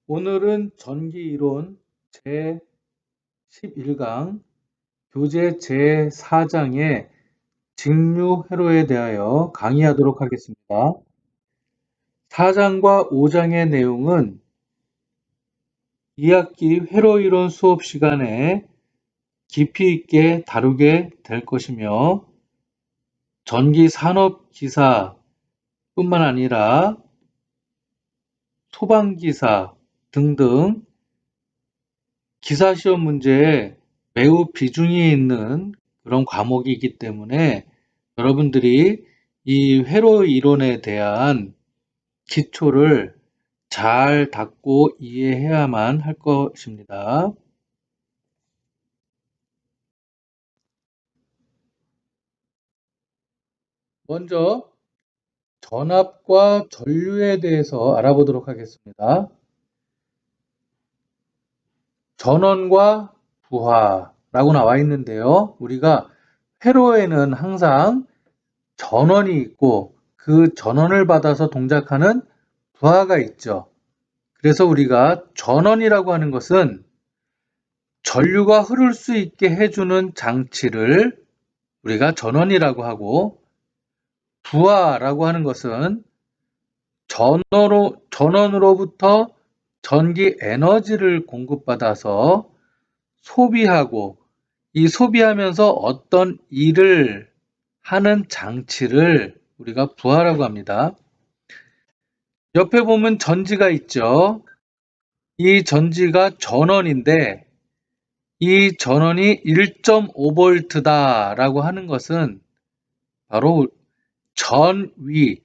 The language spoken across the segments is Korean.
오늘은 전기이론 제11강 교재 제4장의 직류회로에 대하여 강의하도록 하겠습니다. 4장과 5장의 내용은 2학기 회로이론 수업 시간에 깊이 있게 다루게 될 것이며 전기산업기사 뿐만 아니라 소방기사 등등 기사시험 문제에 매우 비중이 있는 그런 과목이기 때문에 여러분들이 이 회로 이론에 대한 기초를 잘 닦고 이해해야만 할 것입니다. 먼저 전압과 전류에 대해서 알아보도록 하겠습니다. 전원과 부하라고 나와 있는데요. 우리가 회로에는 항상 전원이 있고 그 전원을 받아서 동작하는 부하가 있죠. 그래서 우리가 전원이라고 하는 것은 전류가 흐를 수 있게 해주는 장치를 우리가 전원이라고 하고, 부하라고 하는 것은 전원으로부터 전기 에너지를 공급받아서 소비하고, 이 소비하면서 어떤 일을 하는 장치를 우리가 부하라고 합니다. 옆에 보면 전지가 있죠. 이 전지가 전원인데 이 전원이 1.5V 라고 하는 것은 바로 전위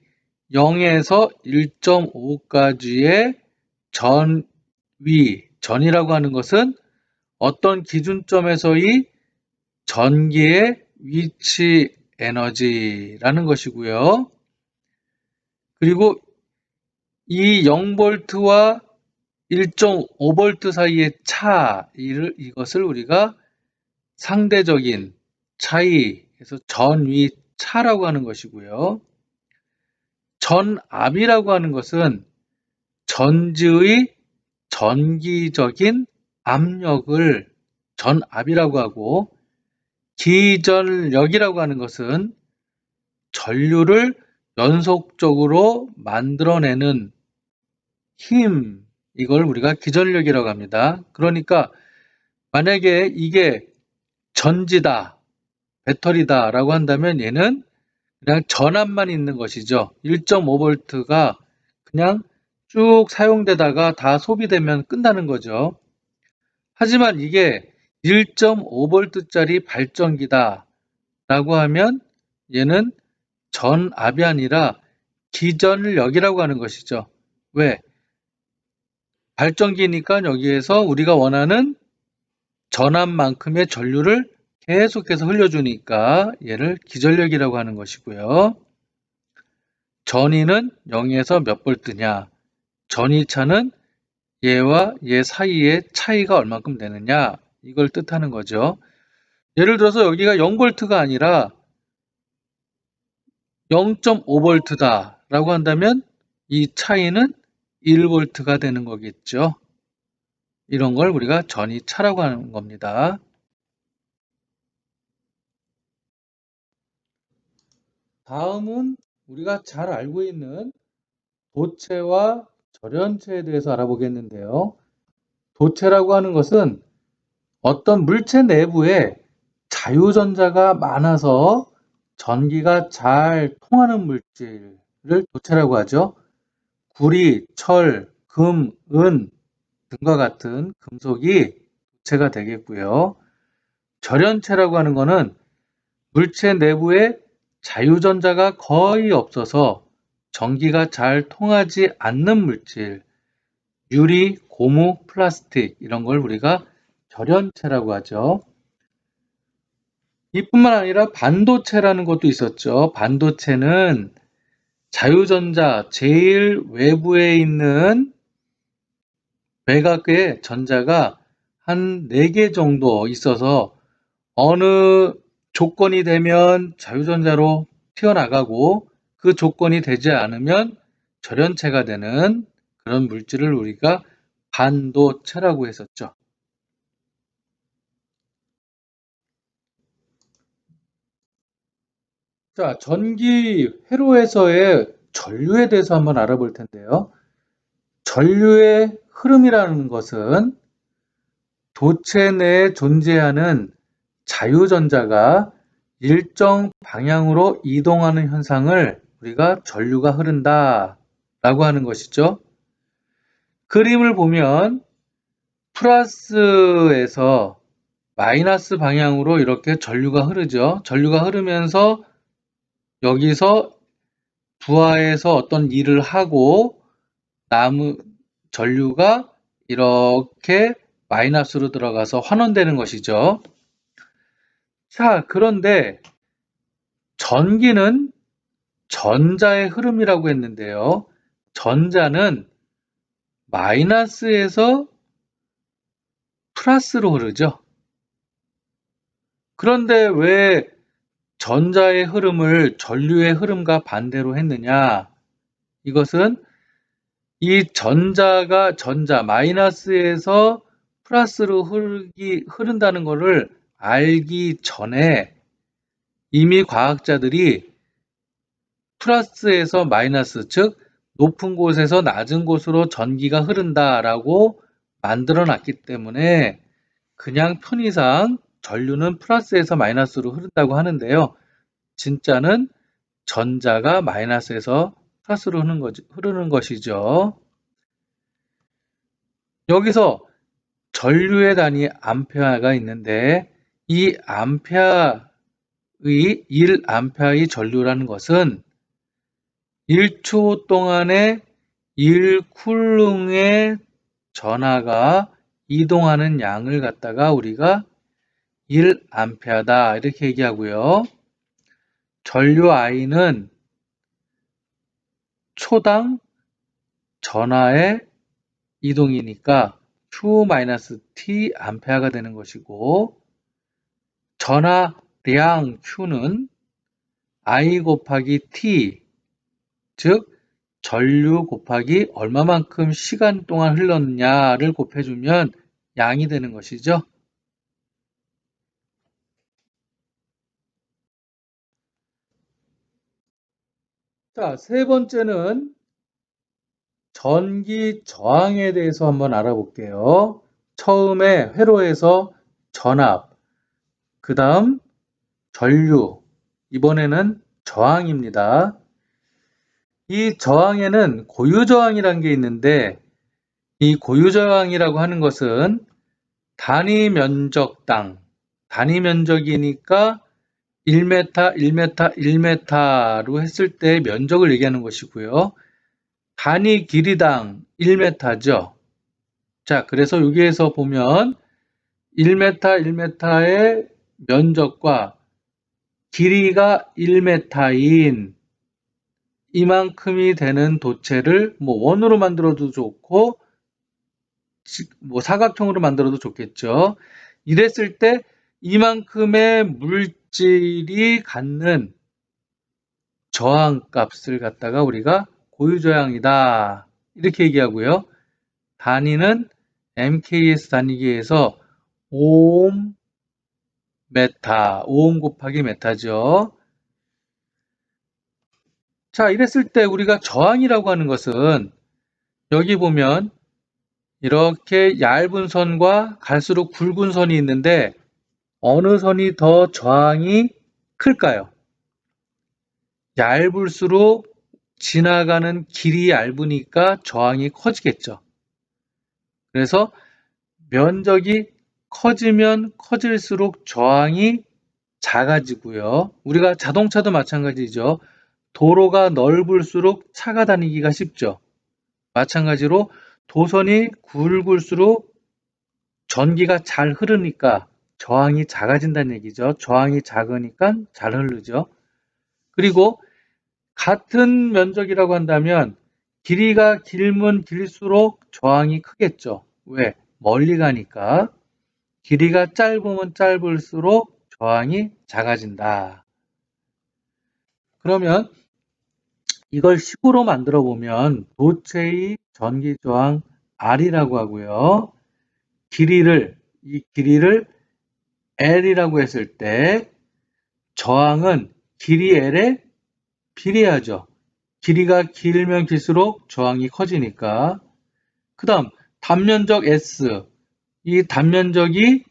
0에서 1.5까지의 전위, 전이라고 하는 것은 어떤 기준점에서의 전기의 위치 에너지라는 것이고요. 그리고 이 0V와 1.5V 사이의 차, 이것을 우리가 상대적인 차이에서 전위 차라고 하는 것이고요. 전압이라고 하는 것은 전지의 전기적인 압력을 전압이라고 하고, 기전력이라고 하는 것은 전류를 연속적으로 만들어내는 힘, 이걸 우리가 기전력이라고 합니다. 그러니까 만약에 이게 전지다, 배터리다 라고 한다면 얘는 그냥 전압만 있는 것이죠. 1.5V가 그냥 쭉 사용되다가 다 소비되면 끝나는 거죠. 하지만 이게 1.5V짜리 발전기다 라고 하면 얘는 전압이 아니라 기전력이라고 하는 것이죠. 왜? 발전기니까 여기에서 우리가 원하는 전압만큼의 전류를 계속해서 흘려주니까 얘를 기전력이라고 하는 것이고요. 전위는 0에서 몇 볼트냐, 전위차는 얘와 얘 사이의 차이가 얼마큼 되느냐, 이걸 뜻하는 거죠. 예를 들어서 여기가 0V가 아니라 0.5V다 라고 한다면 이 차이는 1V가 되는 거겠죠. 이런 걸 우리가 전위차라고 하는 겁니다. 다음은 우리가 잘 알고 있는 도체와 절연체에 대해서 알아보겠는데요. 도체라고 하는 것은 어떤 물체 내부에 자유전자가 많아서 전기가 잘 통하는 물질을 도체라고 하죠. 구리, 철, 금, 은 등과 같은 금속이 도체가 되겠고요. 절연체라고 하는 것은 물체 내부에 자유전자가 거의 없어서 전기가 잘 통하지 않는 물질, 유리, 고무, 플라스틱 이런 걸 우리가 절연체라고 하죠. 이뿐만 아니라 반도체라는 것도 있었죠. 반도체는 자유전자 제일 외부에 있는 외곽에 전자가 한 4개 정도 있어서 어느 조건이 되면 자유전자로 튀어나가고 그 조건이 되지 않으면 절연체가 되는 그런 물질을 우리가 반도체라고 했었죠. 자, 전기 회로에서의 전류에 대해서 한번 알아볼 텐데요. 전류의 흐름이라는 것은 도체 내에 존재하는 자유전자가 일정 방향으로 이동하는 현상을 우리가 전류가 흐른다 라고 하는 것이죠. 그림을 보면 플러스에서 마이너스 방향으로 이렇게 전류가 흐르죠. 전류가 흐르면서 여기서 부하에서 어떤 일을 하고 남은 전류가 이렇게 마이너스로 들어가서 환원되는 것이죠. 자, 그런데 전기는 전자의 흐름이라고 했는데요. 전자는 마이너스에서 플러스로 흐르죠. 그런데 왜 전자의 흐름을 전류의 흐름과 반대로 했느냐? 이것은 이 전자 마이너스에서 플러스로 흐른다는 것을 알기 전에 이미 과학자들이 플러스에서 마이너스, 즉 높은 곳에서 낮은 곳으로 전기가 흐른다라고 만들어 놨기 때문에 그냥 편의상 전류는 플러스에서 마이너스로 흐른다고 하는데요. 진짜는 전자가 마이너스에서 플러스로 흐르는 것이죠. 여기서 전류의 단위 암페어가 있는데 이 암페어의 1암페어의 전류라는 것은 1초 동안에 1쿨릉의 전하가 이동하는 양을 갖다가 우리가 1암페어다 이렇게 얘기하고요. 전류 I는 초당 전하의 이동이니까 Q-T 암페어가 되는 것이고 전하량 Q는 I 곱하기 T, 즉 전류 곱하기 얼마만큼 시간 동안 흘렀냐를 곱해주면 양이 되는 것이죠. 자, 세 번째는 전기 저항에 대해서 한번 알아볼게요. 처음에 회로에서 전압, 그 다음 전류, 이번에는 저항입니다. 이 저항에는 고유저항이라는 게 있는데 이 고유저항이라고 하는 것은 단위 면적당, 단위 면적이니까 1m, 1m, 1m로 했을 때 면적을 얘기하는 것이고요. 단위 길이당 1m죠. 자, 그래서 여기에서 보면 1m, 1m의 면적과 길이가 1m인 이만큼이 되는 도체를 뭐 원으로 만들어도 좋고 뭐 사각형으로 만들어도 좋겠죠. 이랬을 때 이만큼의 물질이 갖는 저항값을 갖다가 우리가 고유저항이다 이렇게 얘기하고요. 단위는 MKS 단위기에서 오hm 메타, 오hm 곱하기 메타죠. 자, 이랬을 때 우리가 저항이라고 하는 것은 여기 보면 이렇게 얇은 선과 갈수록 굵은 선이 있는데 어느 선이 더 저항이 클까요? 얇을수록 지나가는 길이 얇으니까 저항이 커지겠죠. 그래서 면적이 커지면 커질수록 저항이 작아지고요. 우리가 자동차도 마찬가지죠. 도로가 넓을수록 차가 다니기가 쉽죠. 마찬가지로 도선이 굵을수록 전기가 잘 흐르니까 저항이 작아진다는 얘기죠. 저항이 작으니까 잘 흐르죠. 그리고 같은 면적이라고 한다면 길이가 길면 길수록 저항이 크겠죠. 왜? 멀리 가니까. 길이가 짧으면 짧을수록 저항이 작아진다. 그러면 이걸 식으로 만들어 보면 도체의 전기 저항 R이라고 하고요. 이 길이를 L이라고 했을 때 저항은 길이 L에 비례하죠. 길이가 길면 길수록 저항이 커지니까. 그 다음 단면적 S. 이 단면적이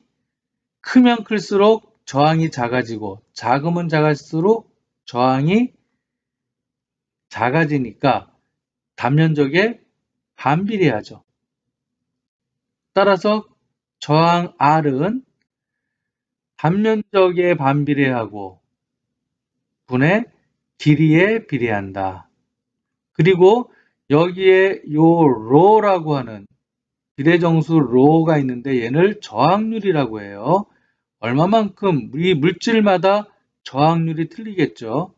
크면 클수록 저항이 작아지고 작으면 작을수록 저항이 작아지니까 단면적에 반비례하죠. 따라서 저항 R은 단면적에 반비례하고 분의 길이에 비례한다. 그리고 여기에 요 로라고 하는 비례정수 로가 있는데 얘를 저항률이라고 해요. 얼마만큼 이 물질마다 저항률이 틀리겠죠.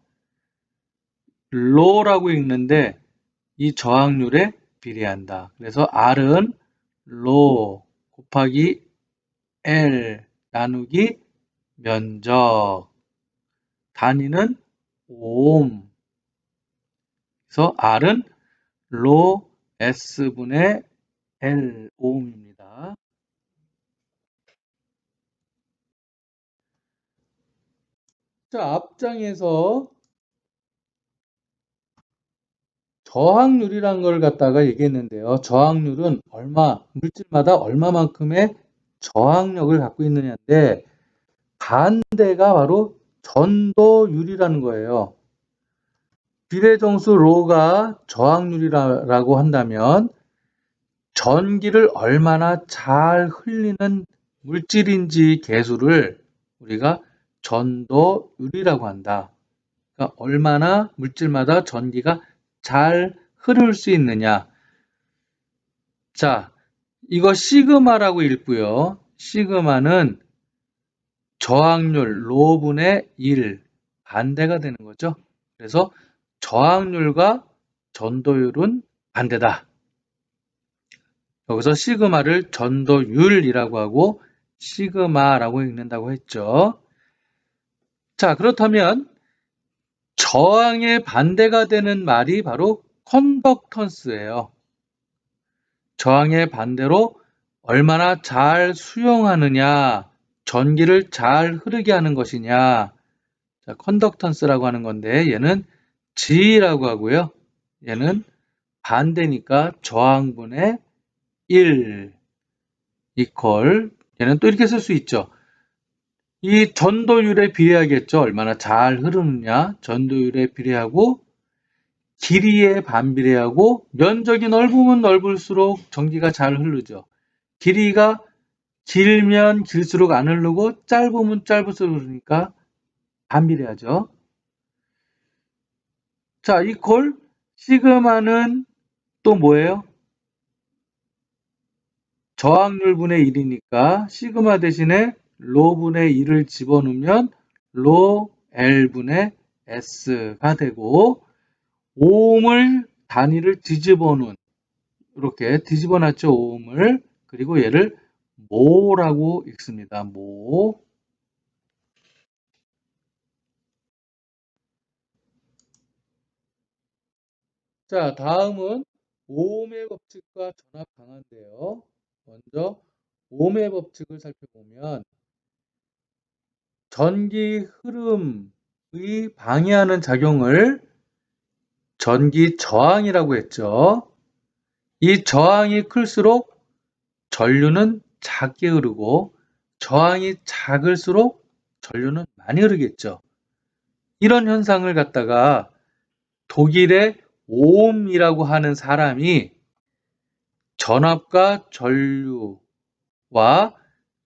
로라고 읽는데 이 저항률에 비례한다. 그래서 R은 로 곱하기 L 나누기 면적, 단위는 오hm. 그래서 R은 로 S분의 L 오음입니다. 자, 앞장에서 저항률이란 걸 갖다가 얘기했는데요. 저항률은 물질마다 얼마만큼의 저항력을 갖고 있느냐인데 반대가 바로 전도율이라는 거예요. 비례정수 로가 저항률이라고 한다면 전기를 얼마나 잘 흘리는 물질인지 계수를 우리가 전도율이라고 한다. 그러니까 얼마나 물질마다 전기가 잘 흐를 수 있느냐. 자, 이거 시그마라고 읽고요. 시그마는 저항률 로분의 1 반대가 되는 거죠. 그래서 저항률과 전도율은 반대다. 여기서 시그마를 전도율이라고 하고 시그마라고 읽는다고 했죠. 자, 그렇다면 저항의 반대가 되는 말이 바로 컨덕턴스예요. 저항의 반대로 얼마나 잘 수용하느냐, 전기를 잘 흐르게 하는 것이냐. 자, 컨덕턴스라고 하는 건데 얘는 G라고 하고요. 얘는 반대니까 저항분의 1 이퀄. 얘는 또 이렇게 쓸 수 있죠. 이 전도율에 비례하겠죠. 얼마나 잘 흐르느냐. 전도율에 비례하고 길이에 반비례하고 면적이 넓으면 넓을수록 전기가 잘 흐르죠. 길이가 길면 길수록 안 흐르고 짧으면 짧을수록 흐르니까 반비례하죠. 자, 이퀄 시그마는 또 뭐예요? 저항률분의 1이니까 시그마 대신에 로분의 1을 집어넣으면 로 L분의 S가 되고 오음을 단위를 뒤집어 놓은 이렇게 뒤집어 놨죠. 오음을. 그리고 얘를 모라고 읽습니다. 모. 자, 다음은 오음의 법칙과 전압 강화인데요. 먼저 오음의 법칙을 살펴보면 전기 흐름의 방해하는 작용을 전기 저항이라고 했죠. 이 저항이 클수록 전류는 작게 흐르고 저항이 작을수록 전류는 많이 흐르겠죠. 이런 현상을 갖다가 독일의 오음이라고 하는 사람이 전압과 전류와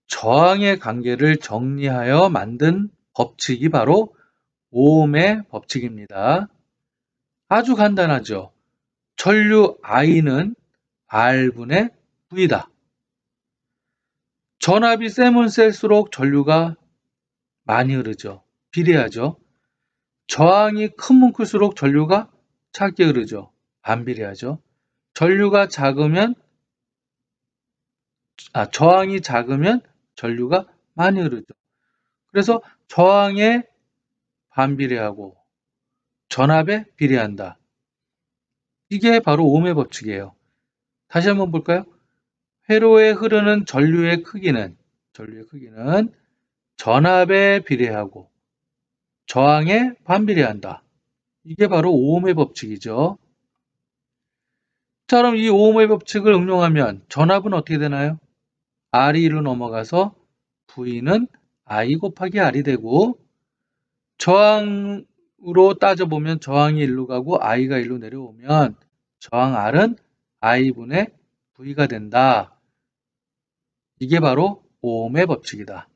저항의 관계를 정리하여 만든 법칙이 바로 오음의 법칙입니다. 아주 간단하죠. 전류 I는 R분의 V다. 전압이 세면 셀수록 전류가 많이 흐르죠. 비례하죠. 저항이 크면 클수록 전류가 작게 흐르죠. 반비례하죠. 저항이 작으면 전류가 많이 흐르죠. 그래서 저항에 반비례하고 전압에 비례한다. 이게 바로 오음의 법칙이에요. 다시 한번 볼까요? 회로에 흐르는 전류의 크기는 전압에 비례하고 저항에 반비례한다. 이게 바로 오음의 법칙이죠. 자, 그럼 이 오음의 법칙을 응용하면 전압은 어떻게 되나요? R이 1로 넘어가서 V는 I 곱하기 R이 되고, 저항으로 따져보면 저항이 1로 가고 I가 1로 내려오면 저항 R은 I분의 V가 된다. 이게 바로 오음의 법칙이다.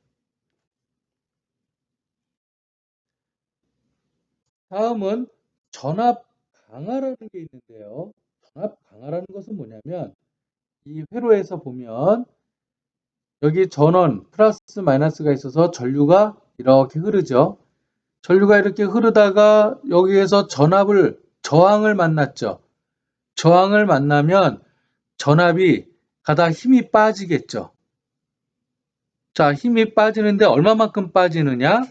다음은 전압 강하라는 게 있는데요. 전압 강하라는 것은 뭐냐면, 이 회로에서 보면 여기 전원 플러스 마이너스가 있어서 전류가 이렇게 흐르죠. 전류가 이렇게 흐르다가 여기에서 저항을 만났죠. 저항을 만나면 전압이 가다 힘이 빠지겠죠. 자, 힘이 빠지는데 얼마만큼 빠지느냐?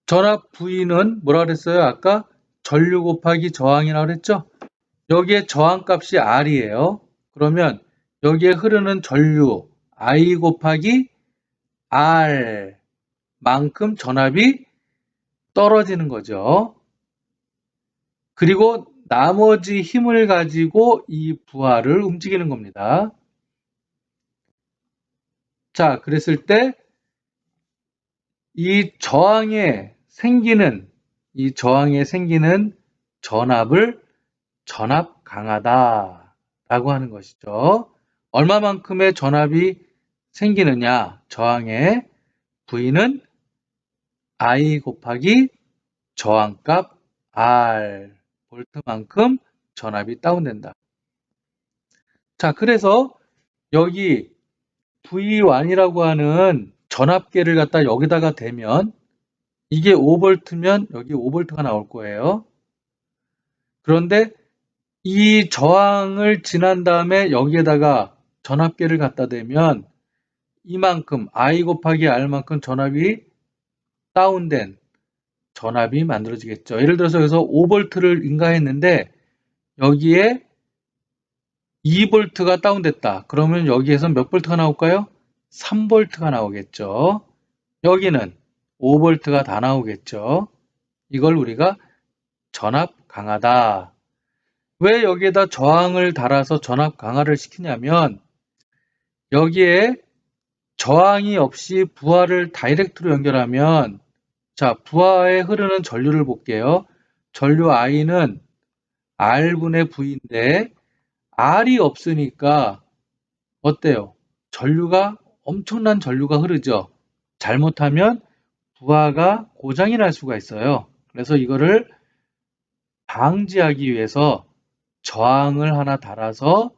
전압 V는 뭐라 그랬어요? 아까 전류 곱하기 저항이라고 그랬죠? 여기에 저항값이 R이에요. 그러면 여기에 흐르는 전류 I 곱하기 R 만큼 전압이 떨어지는 거죠. 그리고 나머지 힘을 가지고 이 부하를 움직이는 겁니다. 자, 그랬을 때 이 저항에 생기는 전압을 전압 강하다라고 하는 것이죠. 얼마만큼의 전압이 생기느냐? 저항에 V는 I 곱하기 저항값 R 볼트만큼 전압이 다운된다. 자, 그래서 여기 V1이라고 하는 전압계를 갖다 여기다가 대면 이게 5V면 여기 5V가 나올 거예요. 그런데 이 저항을 지난 다음에 여기에다가 전압계를 갖다 대면 이만큼 I 곱하기 R만큼 전압이 다운된 전압이 만들어지겠죠. 예를 들어서 여기서 5V를 인가했는데 여기에 2V가 다운됐다. 그러면 여기에서 몇 V가 나올까요? 3V가 나오겠죠. 여기는 5V가 다 나오겠죠. 이걸 우리가 전압 강하다. 왜 여기에다 저항을 달아서 전압 강화를 시키냐면 여기에 저항이 없이 부하를 다이렉트로 연결하면 자, 부하에 흐르는 전류를 볼게요. 전류 I는 R분의 V인데 R이 없으니까 어때요? 엄청난 전류가 흐르죠. 잘못하면 부하가 고장이 날 수가 있어요. 그래서 이거를 방지하기 위해서 저항을 달아서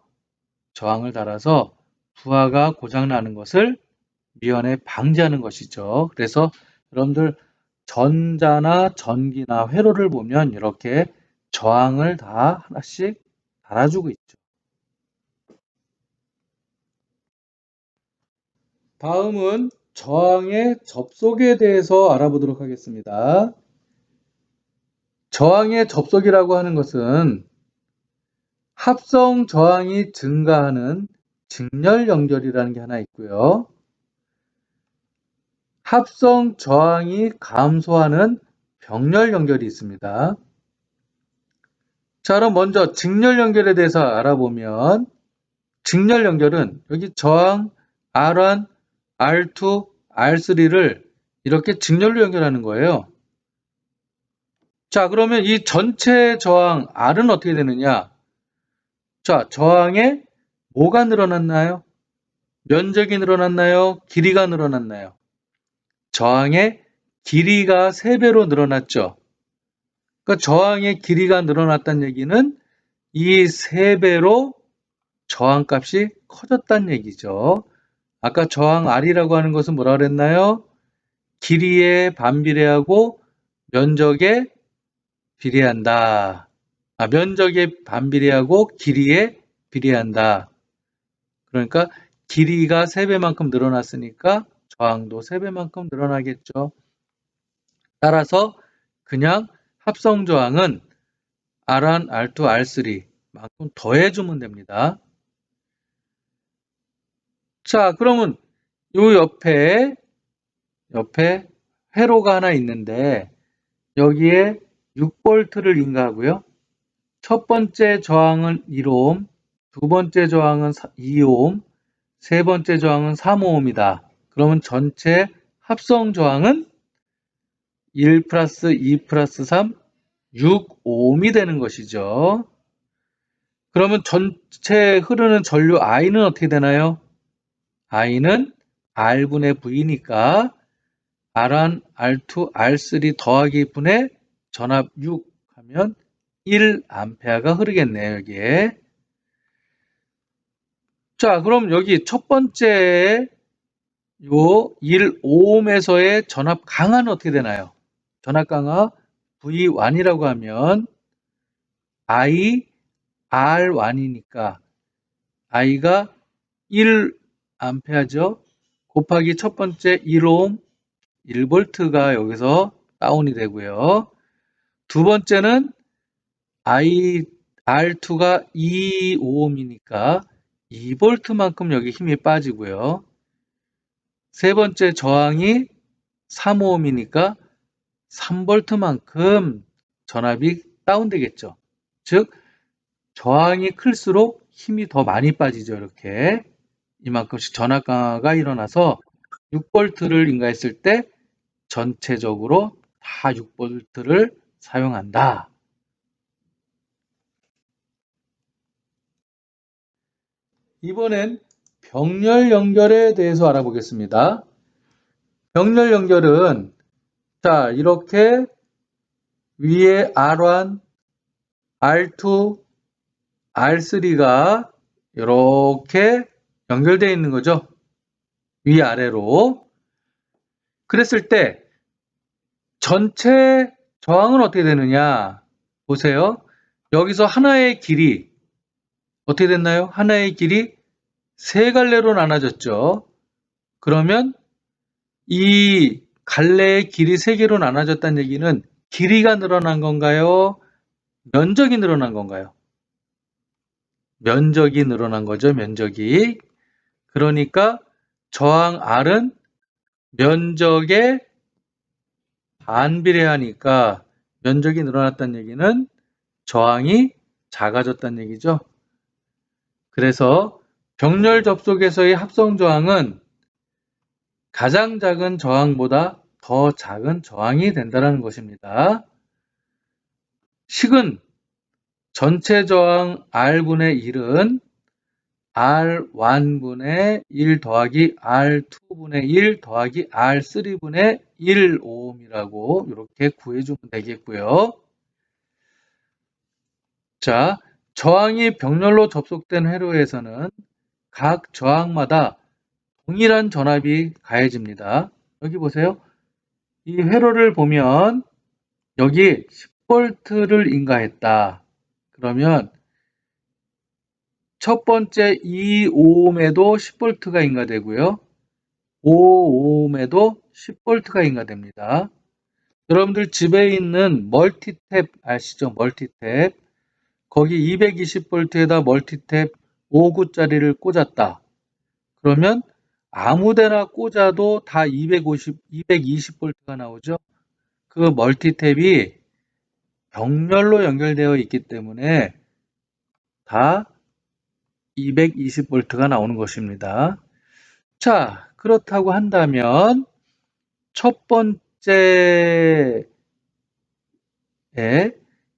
부하가 고장 나는 것을 미연에 방지하는 것이죠. 그래서 여러분들 전자나 전기나 회로를 보면 이렇게 저항을 다 하나씩 달아주고 있죠. 다음은 저항의 접속에 대해서 알아보도록 하겠습니다. 저항의 접속이라고 하는 것은 합성 저항이 증가하는 직렬 연결이라는 게 하나 있고요. 합성 저항이 감소하는 병렬 연결이 있습니다. 자, 그럼 먼저 직렬 연결에 대해서 알아보면 직렬 연결은 여기 저항 R1, R2, R3를 이렇게 직렬로 연결하는 거예요. 자, 그러면 이 전체 저항 R은 어떻게 되느냐? 자, 저항에 뭐가 늘어났나요? 면적이 늘어났나요? 길이가 늘어났나요? 저항의 길이가 3배로 늘어났죠. 그러니까 저항의 길이가 늘어났다는 얘기는 이 3배로 저항값이 커졌다는 얘기죠. 아까 저항 R이라고 하는 것은 뭐라 그랬나요? 길이에 반비례하고 면적에 비례한다. 면적에 반비례하고 길이에 비례한다. 그러니까 길이가 3배만큼 늘어났으니까 저항도 3배만큼 늘어나겠죠. 따라서 그냥 합성 저항은 R1, R2, R3만큼 더해주면 됩니다. 자, 그러면 요 옆에 회로가 하나 있는데 여기에 6V를 인가하고요. 첫 번째 저항은 1옴, 두 번째 저항은 2옴, 세 번째 저항은 3옴이다. 그러면 전체 합성 저항은 1 플러스 2 플러스 3, 6옴이 되는 것이죠. 그러면 전체 흐르는 전류 I는 어떻게 되나요? I는 R분의 V니까 R1, R2, R3 더하기 분의 전압 6 하면 1A가 흐르겠네요, 여기에. 자, 그럼 여기 첫 번째 요 1옴에서의 전압 강하는 어떻게 되나요? 전압 강하 V1이라고 하면 I, R1이니까 I가 1A죠. 곱하기 첫 번째 1옴 1V가 여기서 다운이 되고요. 두 번째는 R2가 2옴이니까 2V만큼 여기 힘이 빠지고요. 세 번째 저항이 3옴이니까 3V만큼 전압이 다운되겠죠. 즉 저항이 클수록 힘이 더 많이 빠지죠. 이렇게 이만큼씩 전압 강화가 일어나서 6V를 인가했을 때 전체적으로 다 6V를 사용한다. 이번엔 병렬 연결에 대해서 알아보겠습니다. 병렬 연결은 자 이렇게 위에 R1, R2, R3가 이렇게 연결되어 있는 거죠. 위아래로. 그랬을 때 전체 저항은 어떻게 되느냐 보세요. 여기서 하나의 길이 어떻게 됐나요? 하나의 길이 세 갈래로 나눠졌죠. 그러면 이 갈래의 길이 세 개로 나눠졌다는 얘기는 길이가 늘어난 건가요? 면적이 늘어난 건가요? 면적이 늘어난 거죠. 면적이. 그러니까 저항 R은 면적에 반비례하니까 면적이 늘어났다는 얘기는 저항이 작아졌다는 얘기죠. 그래서 병렬 접속에서의 합성 저항은 가장 작은 저항보다 더 작은 저항이 된다는 것입니다. 식은 전체 저항 R분의 1은 R1분의 1 더하기 R2분의 1 더하기 R3분의 1옴이라고 이렇게 구해주면 되겠고요. 자, 저항이 병렬로 접속된 회로에서는 각 저항마다 동일한 전압이 가해집니다. 여기 보세요. 이 회로를 보면 여기 10V를 인가했다. 그러면 첫 번째 2옴에도 10V가 인가되고요. 5옴에도 10V가 인가됩니다. 여러분들 집에 있는 멀티탭 아시죠? 멀티탭. 거기 220V에다 멀티탭 5구짜리를 꽂았다. 그러면 아무데나 꽂아도 다 220V가 나오죠. 그 멀티탭이 병렬로 연결되어 있기 때문에 다 220V가 나오는 것입니다. 자, 그렇다고 한다면 첫 번째에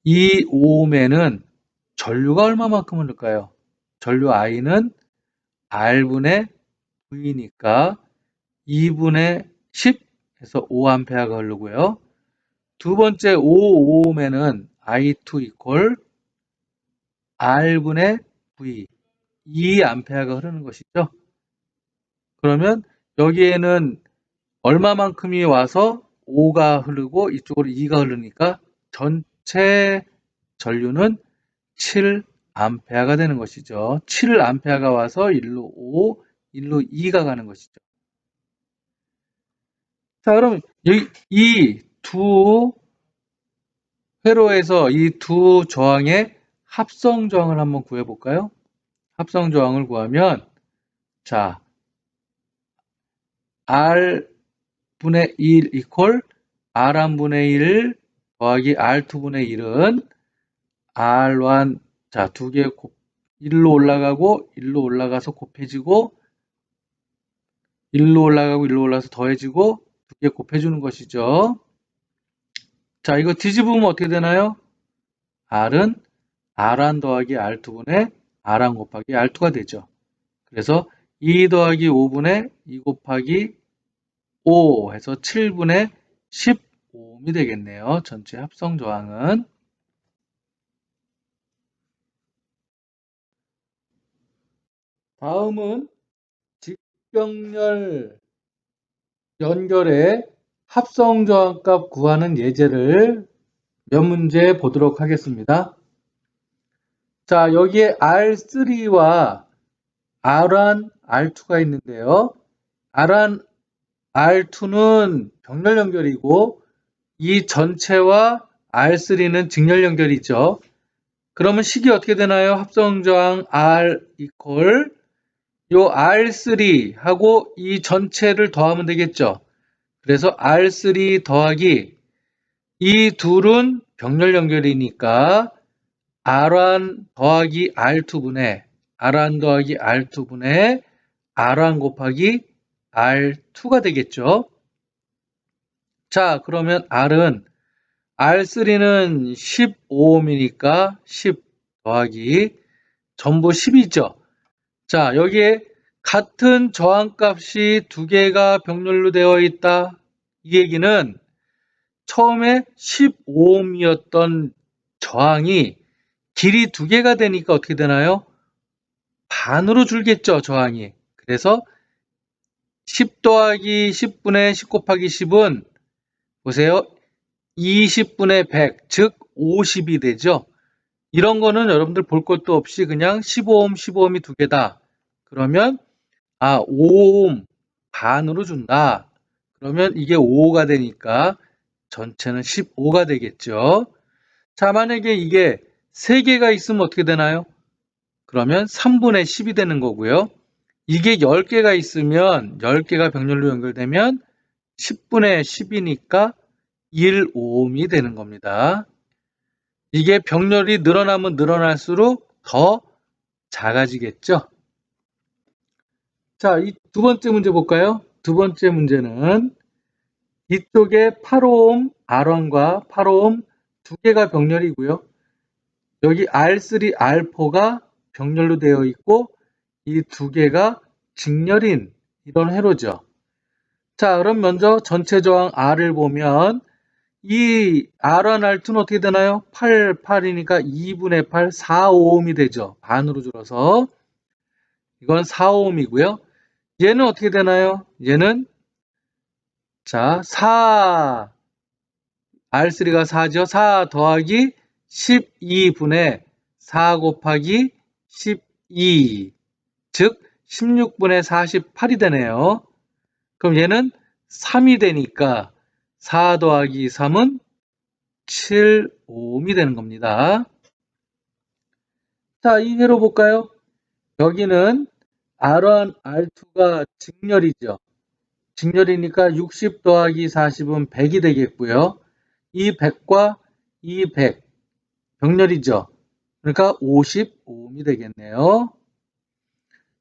이 오음에는 전류가 얼마만큼 흐를까요? 전류 I는 R분의 V니까 2분의 10에서 5A가 흐르고요. 두 번째 5오음에는 I2 이퀄 R분의 V 2A가 흐르는 것이죠. 그러면 여기에는 얼마만큼이 와서 5가 흐르고 이쪽으로 2가 흐르니까 전체 전류는 7A가 되는 것이죠. 7A가 와서 1로 5, 1로 2가 가는 것이죠. 자, 그럼 이 두 회로에서 이 두 저항의 합성 저항을 한번 구해 볼까요? 합성 저항을 구하면 자, R분의 1 이퀄 R1분의 1 더하기 R2분의 1은 R1, 자, 두 개 1로 올라가고 1로 올라가서 곱해지고 1로 올라가고 1로 올라가서 더해지고 두 개 곱해주는 것이죠. 자, 이거 뒤집으면 어떻게 되나요? R은 R1 더하기 R2분의 R1 곱하기 R2가 되죠. 그래서 2 더하기 5분의 2 곱하기 5 해서 7분의 15옴이 되겠네요. 전체 합성 저항은. 다음은 직병렬 연결의 합성 저항값 구하는 예제를 몇 문제 보도록 하겠습니다. 자, 여기에 R3와 R1, R2가 있는데요. R1, R2는 병렬 연결이고 이 전체와 R3는 직렬 연결이죠. 그러면 식이 어떻게 되나요? 합성 저항 R 이퀄 요 R3하고 이 전체를 더하면 되겠죠. 그래서 R3 더하기 이 둘은 병렬 연결이니까 R1 더하기 R2분의 R1 더하기 R2분의 R1 곱하기 R2가 되겠죠. 자, 그러면 R은 R3는 15옴이니까 10 더하기 전부 10이죠. 자, 여기에 같은 저항값이 두 개가 병렬로 되어 있다. 이 얘기는 처음에 15옴이었던 저항이 길이 두 개가 되니까 어떻게 되나요? 반으로 줄겠죠, 저항이. 그래서 10 더하기 10분의 10 곱하기 10은 보세요. 20분의 100, 즉 50이 되죠. 이런 거는 여러분들 볼 것도 없이 그냥 15옴, 15옴이 두 개다. 그러면 5옴 반으로 준다. 그러면 이게 5가 되니까 전체는 15가 되겠죠. 자, 만약에 이게 3개가 있으면 어떻게 되나요? 그러면 3분의 10이 되는 거고요. 이게 10개가 있으면 10개가 병렬로 연결되면 10분의 10이니까 1옴이 되는 겁니다. 이게 병렬이 늘어나면 늘어날수록 더 작아지겠죠. 자, 이 두 번째 문제 볼까요? 두 번째 문제는 이쪽에 8옴 R1과 8옴 두 개가 병렬이고요. 여기 R3, R4가 병렬로 되어 있고 이 두 개가 직렬인 이런 회로죠. 자, 그럼 먼저 전체 저항 R을 보면 이 R1, R2는 어떻게 되나요? 8, 8이니까 2분의 8, 4옴이 되죠. 반으로 줄어서. 이건 4옴이고요. 얘는 어떻게 되나요? 얘는 자, 4, R3가 4죠. 4 더하기 12분의 4 곱하기 12, 즉 16분의 48이 되네요. 그럼 얘는 3이 되니까 4 더하기 3은 7옴이 되는 겁니다. 자, 이 회로 볼까요? 여기는 R1, R2가 직렬이죠. 직렬이니까 60 더하기 40은 100이 되겠고요. 이 100과 이 100, 병렬이죠. 그러니까 55옴이 되겠네요.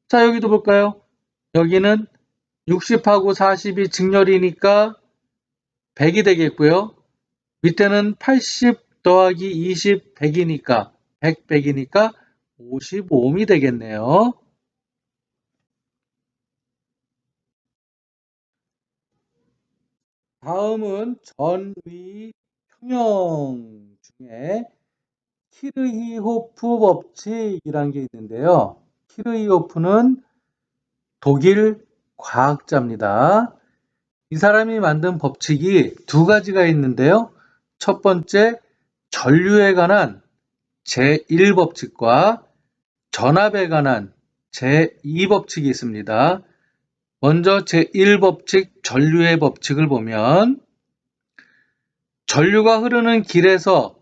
자, 여기도 볼까요? 여기는 60하고 40이 직렬이니까 100이 되겠고요. 밑에는 80 더하기 20, 100이니까 100, 100이니까 55옴이 되겠네요. 다음은 전위 평형 중에 키르히호프 법칙이란 게 있는데요. 키르히호프는 독일 과학자입니다. 이 사람이 만든 법칙이 두 가지가 있는데요. 첫 번째, 전류에 관한 제1법칙과 전압에 관한 제2법칙이 있습니다. 먼저 제1법칙, 전류의 법칙을 보면 전류가 흐르는 길에서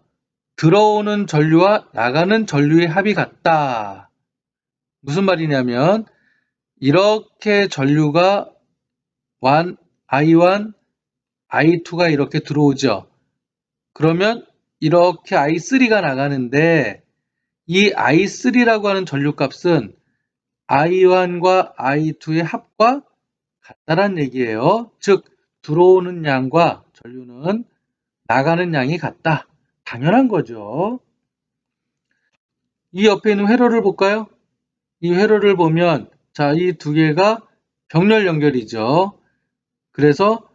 들어오는 전류와 나가는 전류의 합이 같다. 무슨 말이냐면 이렇게 전류가 I1, I2가 이렇게 들어오죠. 그러면 이렇게 I3가 나가는데 이 I3라고 하는 전류값은 I1과 I2의 합과 같다란 얘기예요. 즉 들어오는 양과 전류는 나가는 양이 같다. 당연한 거죠. 이 옆에 있는 회로를 볼까요? 이 회로를 보면 자, 이 두 개가 병렬 연결이죠. 그래서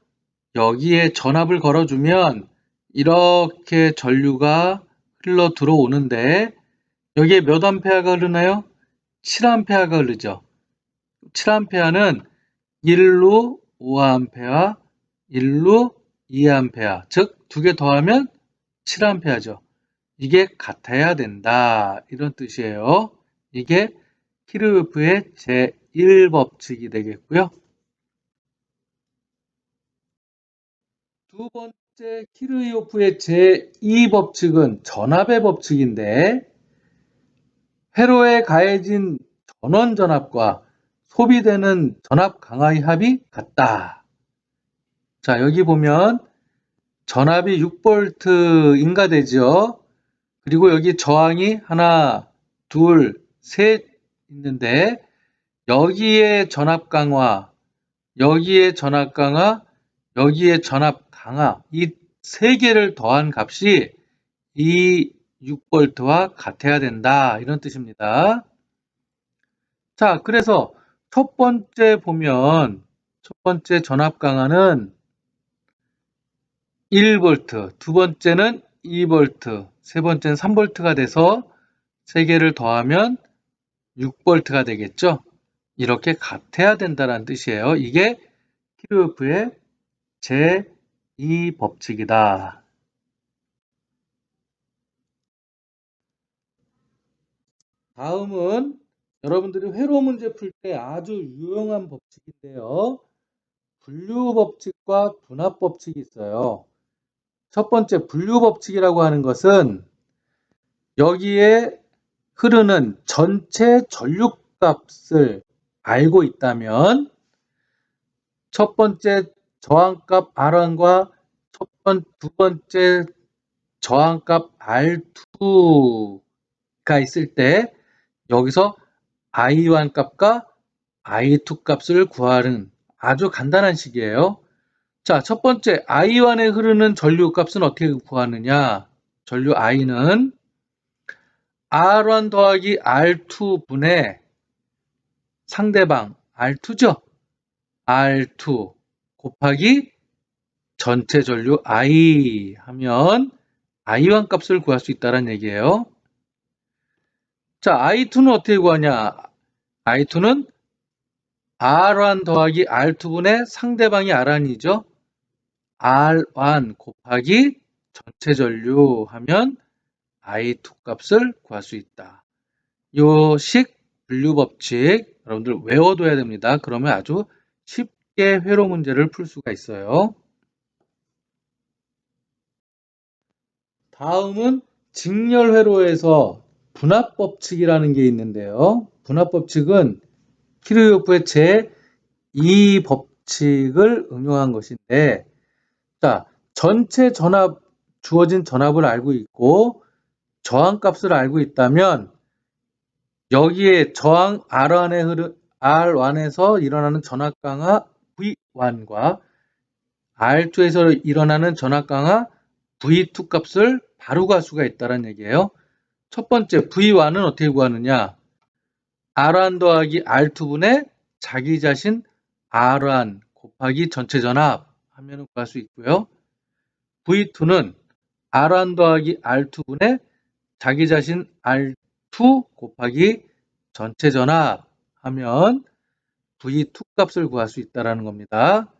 여기에 전압을 걸어주면 이렇게 전류가 흘러 들어오는데 여기에 몇 암페어가 흐르나요? 7암페어가 흐르죠. 7암페어는 1루 5암페어, 1루 2암페어, 즉 두 개 더하면 7암페어죠. 이게 같아야 된다. 이런 뜻이에요. 이게 키르흐프의 제1법칙이 되겠고요. 두 번째 키르흐프의 제2법칙은 전압의 법칙인데 회로에 가해진 전원 전압과 소비되는 전압 강하의 합이 같다. 자, 여기 보면 전압이 6V 인가되죠. 그리고 여기 저항이 하나, 둘, 셋 있는데 여기에 전압 강화, 여기에 전압 강화, 여기에 전압 강화 이 세 개를 더한 값이 이 6V와 같아야 된다. 이런 뜻입니다. 자, 그래서 첫 번째 보면 첫 번째 전압 강화는 1V, 두 번째는 2V, 세 번째는 3V가 돼서 세 개를 더하면 6V가 되겠죠. 이렇게 같아야 된다는 뜻이에요. 이게 키르흐프의 제2법칙이다. 다음은 여러분들이 회로 문제 풀 때 아주 유용한 법칙인데요. 분류법칙과 분합법칙이 있어요. 첫 번째 분류법칙이라고 하는 것은 여기에 흐르는 전체 전류값을 알고 있다면 첫 번째 저항값 R1과 두 번째 저항값 R2가 있을 때 여기서 I1 값과 I2 값을 구하는 아주 간단한 식이에요. 자, 첫 번째 I1에 흐르는 전류 값은 어떻게 구하느냐? 전류 I는 R1 더하기 R2 분의 상대방 R2죠? R2 곱하기 전체 전류 I 하면 I1 값을 구할 수 있다는 얘기예요. 자, I2는 어떻게 구하냐? I2는 R1 더하기 R2분의 상대방이 R1이죠. R1 곱하기 전체 전류 하면 I2 값을 구할 수 있다. 요 식 분류법칙 여러분들 외워둬야 됩니다. 그러면 아주 쉽게 회로 문제를 풀 수가 있어요. 다음은 직렬회로에서 분합법칙이라는 게 있는데요. 분합법칙은 키르흐프의 제2법칙을 응용한 것인데 자, 전체 전압, 주어진 전압을 알고 있고 저항값을 알고 있다면 여기에 저항 R1에서 일어나는 전압 강화 V1과 R2에서 일어나는 전압 강화 V2 값을 바로 구할 수가 있다는 얘기예요. 첫 번째 V1은 어떻게 구하느냐? R1 더하기 R2분의 자기 자신 R1 곱하기 전체 전압 하면 구할 수 있고요. V2는 R1 더하기 R2분의 자기 자신 R2 곱하기 전체 전압 하면 V2 값을 구할 수 있다는 겁니다.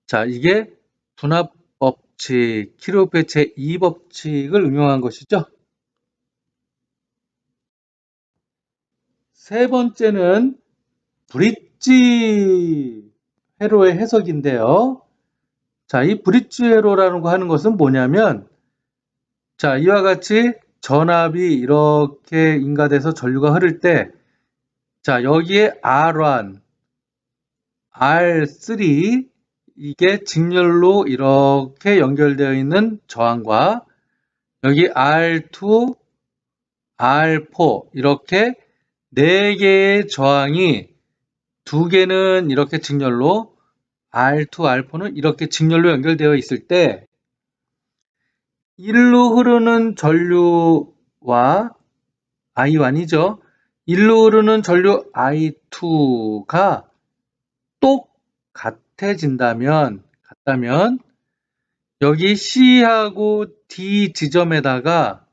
자, 이게 분합법칙, 키르흐프의 제2법칙을 응용한 것이죠. 세 번째는 브릿지 회로의 해석인데요. 자, 이 브릿지 회로라는 거 하는 것은 뭐냐면 자, 이와 같이 전압이 이렇게 인가돼서 전류가 흐를 때 자, 여기에 R1, R3 이게 직렬로 이렇게 연결되어 있는 저항과 여기 R2, R4 이렇게 4개의 저항이 2개는 이렇게 직렬로 R2, R4는 이렇게 직렬로 연결되어 있을 때 일로 흐르는 전류와 I1이죠. 일로 흐르는 전류 I2가 같다면 여기 C하고 D 지점에다가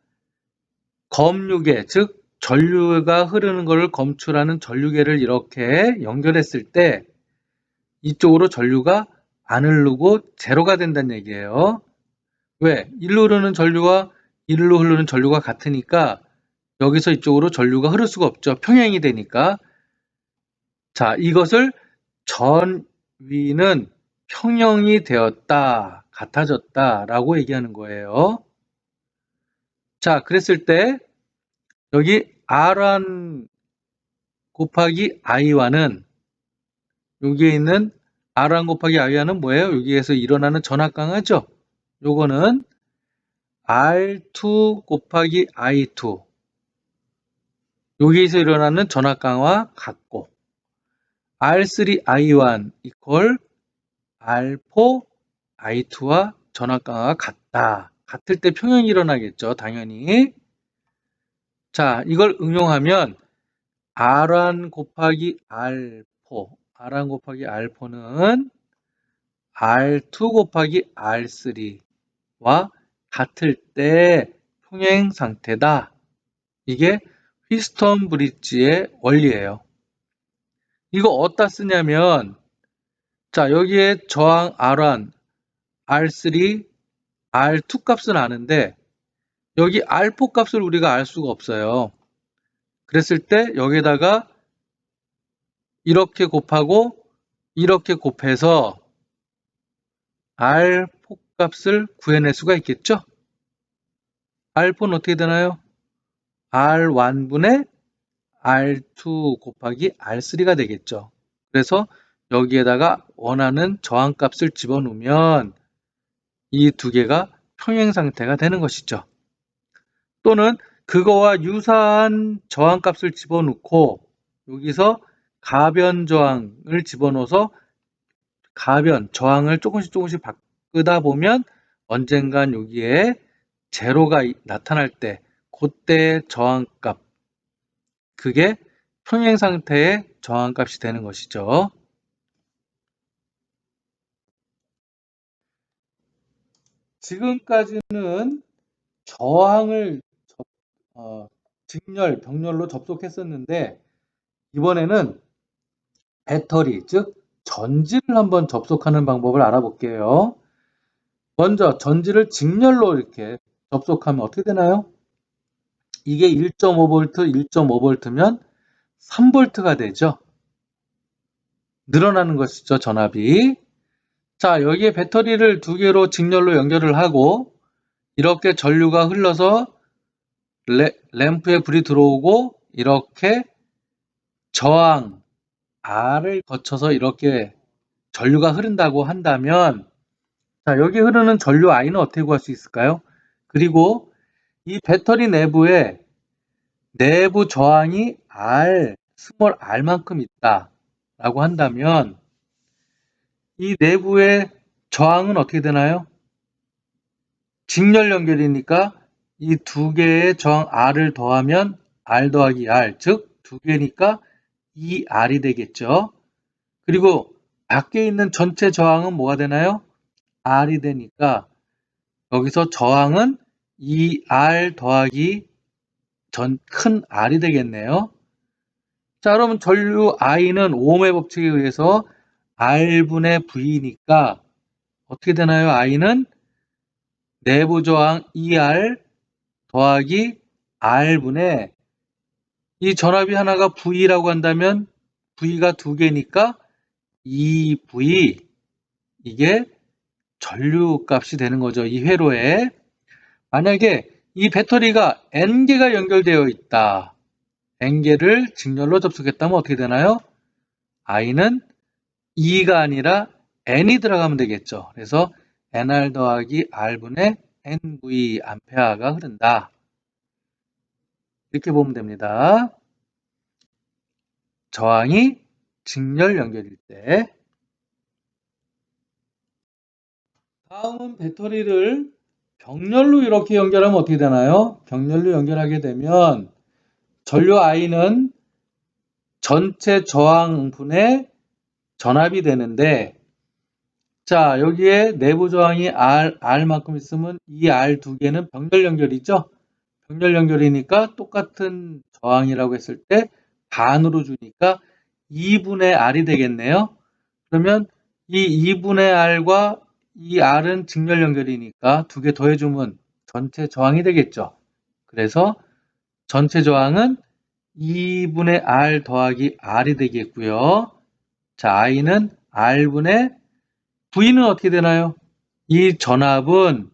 검유계, 즉 전류가 흐르는 것을 검출하는 전류계를 이렇게 연결했을 때 이쪽으로 전류가 안 흐르고 제로가 된다는 얘기예요. 왜? 일로 흐르는 전류와 일로 흐르는 전류가 같으니까 여기서 이쪽으로 전류가 흐를 수가 없죠. 평행이 되니까. 자, 이것을 전위는 평형이 되었다, 같아졌다 라고 얘기하는 거예요. 자, 그랬을 때 여기 R1 곱하기 I1은 여기에 있는 R1 곱하기 I1은 뭐예요? 여기에서 일어나는 전압강하죠? 요거는 R2 곱하기 I2 여기에서 일어나는 전압강과 같고 R3 I1 이퀄 R4 I2와 전압강화가 같다. 같을 때 평형이 일어나겠죠. 당연히. 자, 이걸 응용하면 R1 곱하기 R4 R1 곱하기 R4는 R2 곱하기 R3와 같을 때 평행 상태다. 이게 휘스턴 브릿지의 원리예요. 이거 어디다 쓰냐면 자, 여기에 저항 R1, R3, R2 값은 아는데 여기 R4 값을 우리가 알 수가 없어요. 그랬을 때 여기에다가 이렇게 곱하고 이렇게 곱해서 R4 값을 구해낼 수가 있겠죠? R4는 어떻게 되나요? R1분의 R2 곱하기 R3가 되겠죠. 그래서 여기에다가 원하는 저항값을 집어넣으면 이 두 개가 평행 상태가 되는 것이죠. 또는 그거와 유사한 저항값을 집어넣고 여기서 가변 저항을 집어넣어서 저항을 조금씩 바꾸다 보면 언젠간 여기에 제로가 나타날 때 그때 저항값 그게 평행 상태의 저항값이 되는 것이죠. 지금까지는 저항을 직렬, 병렬로 접속했었는데 이번에는 배터리, 즉 전지를 한번 접속하는 방법을 알아볼게요. 먼저 전지를 직렬로 이렇게 접속하면 어떻게 되나요? 이게 1.5V, 1.5V면 3V가 되죠. 늘어나는 것이죠, 전압이. 자, 여기에 배터리를 두 개로 직렬로 연결을 하고 이렇게 전류가 흘러서 램프에 불이 들어오고 이렇게 저항 R을 거쳐서 이렇게 전류가 흐른다고 한다면 자, 여기 흐르는 전류 I는 어떻게 구할 수 있을까요? 그리고 이 배터리 내부에 내부 저항이 스몰 r만큼 있다라고 한다면 이 내부의 저항은 어떻게 되나요? 직렬 연결이니까 이 두 개의 저항 R을 더하면 R 더하기 R, 즉 두 개니까 2R이 되겠죠. 그리고 밖에 있는 전체 저항은 뭐가 되나요? R이 되니까 여기서 저항은 2R 더하기 큰 R이 되겠네요. 자, 그러면 전류 I는 오음의 법칙에 의해서 R분의 V니까 어떻게 되나요? I는 내부 저항 2R 더하기 R분의 이 전압이 하나가 V라고 한다면 V가 두 개니까 2V 이게 전류 값이 되는 거죠. 이 회로에. 만약에 이 배터리가 N개가 연결되어 있다. N개를 직렬로 접속했다면 어떻게 되나요? I는 2가 아니라 N이 들어가면 되겠죠. 그래서 NR 더하기 R분의 NV 암페어가 흐른다. 이렇게 보면 됩니다. 저항이 직렬 연결일 때. 다음은 배터리를 병렬로 이렇게 연결하면 어떻게 되나요? 병렬로 연결하게 되면 전류 I는 전체 저항분의 전압이 되는데, 자, 여기에 내부 저항이 R만큼 있으면 이 R 두 개는 병렬 연결이죠? 병렬 연결이니까 똑같은 저항이라고 했을 때 반으로 주니까 2분의 R이 되겠네요. 그러면 이 2분의 R과 이 R은 직렬 연결이니까 두 개 더해주면 전체 저항이 되겠죠. 그래서 전체 저항은 2분의 R 더하기 R이 되겠고요. 자, I는 R분의 V는 어떻게 되나요? 이 전압은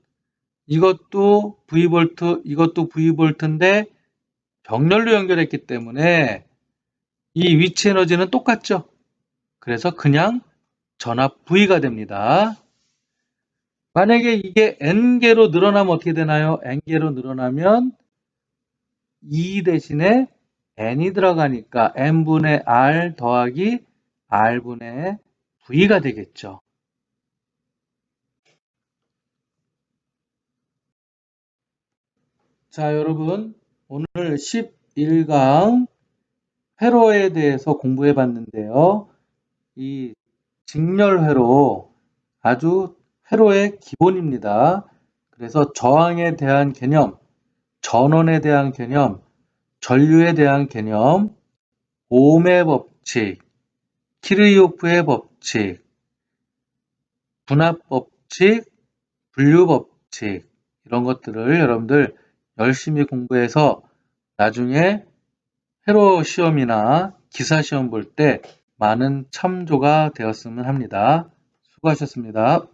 이것도 V볼트, 이것도 V볼트인데 병렬로 연결했기 때문에 이 위치 에너지는 똑같죠. 그래서 그냥 전압 V가 됩니다. 만약에 이게 N개로 늘어나면 어떻게 되나요? N개로 늘어나면 2 대신에 N이 들어가니까 N분의 R 더하기 R분의 V가 되겠죠. 자, 여러분, 오늘 11강 회로에 대해서 공부해 봤는데요. 이 직렬회로 아주 회로의 기본입니다. 그래서 저항에 대한 개념, 전원에 대한 개념, 전류에 대한 개념, 오음의 법칙, 키르요프의 법칙, 분압 법칙, 분류 법칙, 이런 것들을 여러분들 열심히 공부해서 나중에 회로 시험이나 기사 시험 볼 때 많은 참조가 되었으면 합니다. 수고하셨습니다.